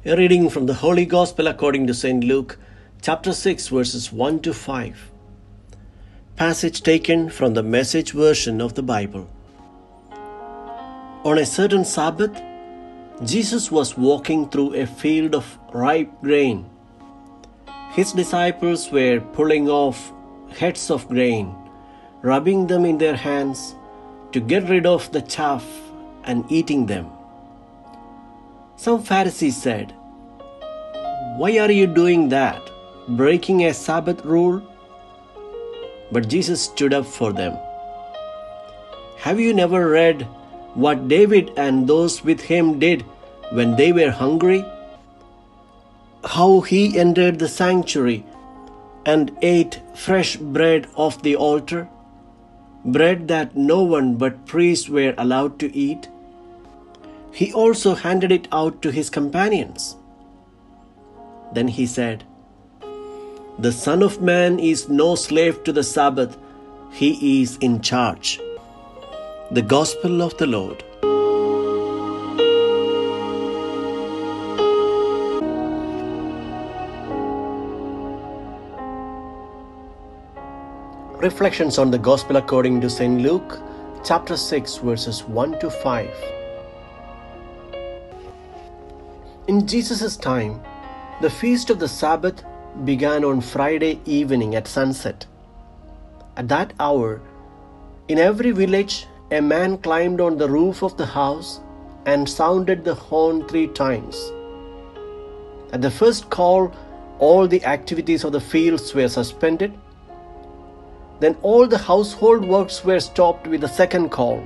A reading from the Holy Gospel according to St. Luke, chapter 6, verses 1 to 5. Passage taken from the Message version of the Bible. On a certain Sabbath, Jesus was walking through a field of ripe grain. His disciples were pulling off heads of grain, rubbing them in their hands to get rid of the chaff and eating them. Some Pharisees said, "Why are you doing that, breaking a Sabbath rule?" But Jesus stood up for them. "Have you never read what David and those with him did when they were hungry? How he entered the sanctuary and ate fresh bread off the altar, bread that no one but priests were allowed to eat. He also handed it out to his companions." Then he said, "The Son of Man is no slave to the Sabbath. He is in charge." The Gospel of the Lord. Reflections on the Gospel according to St. Luke, chapter 6, verses 1 to 5. In Jesus' time, the feast of the Sabbath began on Friday evening at sunset. At that hour, in every village, a man climbed on the roof of the house and sounded the horn 3 times. At the first call, all the activities of the fields were suspended. Then all the household works were stopped with the second call.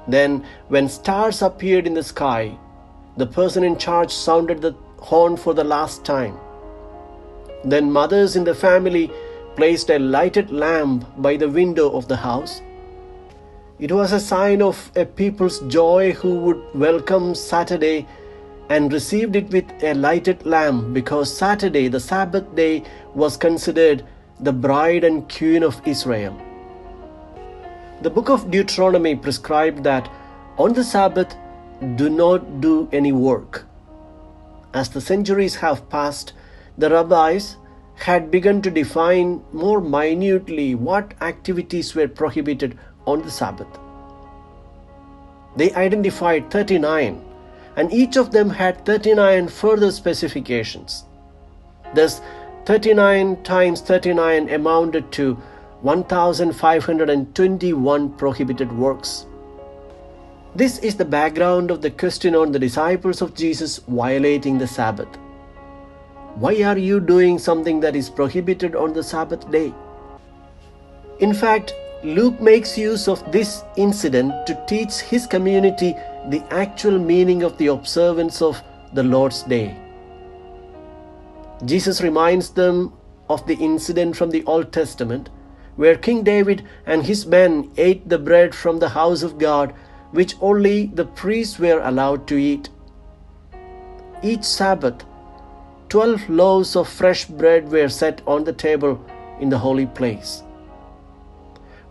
Then, when stars appeared in the sky, the person in charge sounded the horn for the last time. Then mothers in the family placed a lighted lamp by the window of the house. It was a sign of a people's joy who would welcome Saturday and received it with a lighted lamp, because Saturday, the Sabbath day, was considered the bride and queen of Israel. The book of Deuteronomy prescribed that on the Sabbath, do not do any work. As the centuries have passed, the rabbis had begun to define more minutely what activities were prohibited on the Sabbath. They identified 39, and each of them had 39 further specifications. Thus, 39 times 39 amounted to 1,521 prohibited works. This is the background of the question on the disciples of Jesus violating the Sabbath. Why are you doing something that is prohibited on the Sabbath day? In fact, Luke makes use of this incident to teach his community the actual meaning of the observance of the Lord's Day. Jesus reminds them of the incident from the Old Testament, where King David and his men ate the bread from the house of God, which only the priests were allowed to eat. Each Sabbath, 12 loaves of fresh bread were set on the table in the holy place.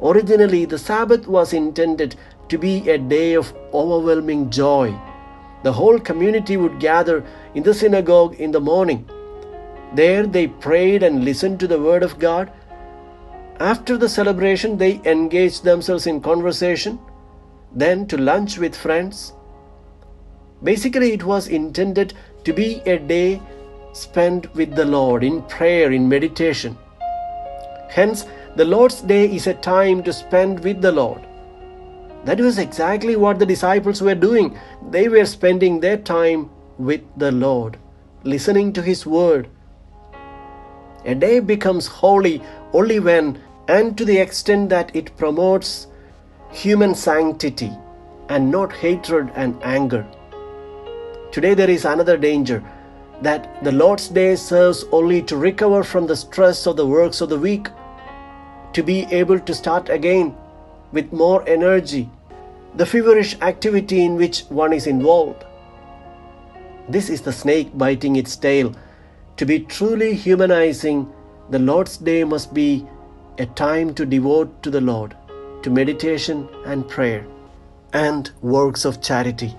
Originally, the Sabbath was intended to be a day of overwhelming joy. The whole community would gather in the synagogue in the morning. There they prayed and listened to the word of God. After the celebration, they engaged themselves in conversation, then to lunch with friends. Basically, it was intended to be a day spent with the Lord in prayer, in meditation. Hence, the Lord's Day is a time to spend with the Lord. That was exactly what the disciples were doing. They were spending their time with the Lord, listening to His word. A day becomes holy only when and to the extent that it promotes human sanctity and not hatred and anger. Today there is another danger, that the Lord's Day serves only to recover from the stress of the works of the week, to be able to start again with more energy, the feverish activity in which one is involved. This is the snake biting its tail. To be truly humanizing, the Lord's Day must be a time to devote to the Lord, to meditation and prayer, and works of charity.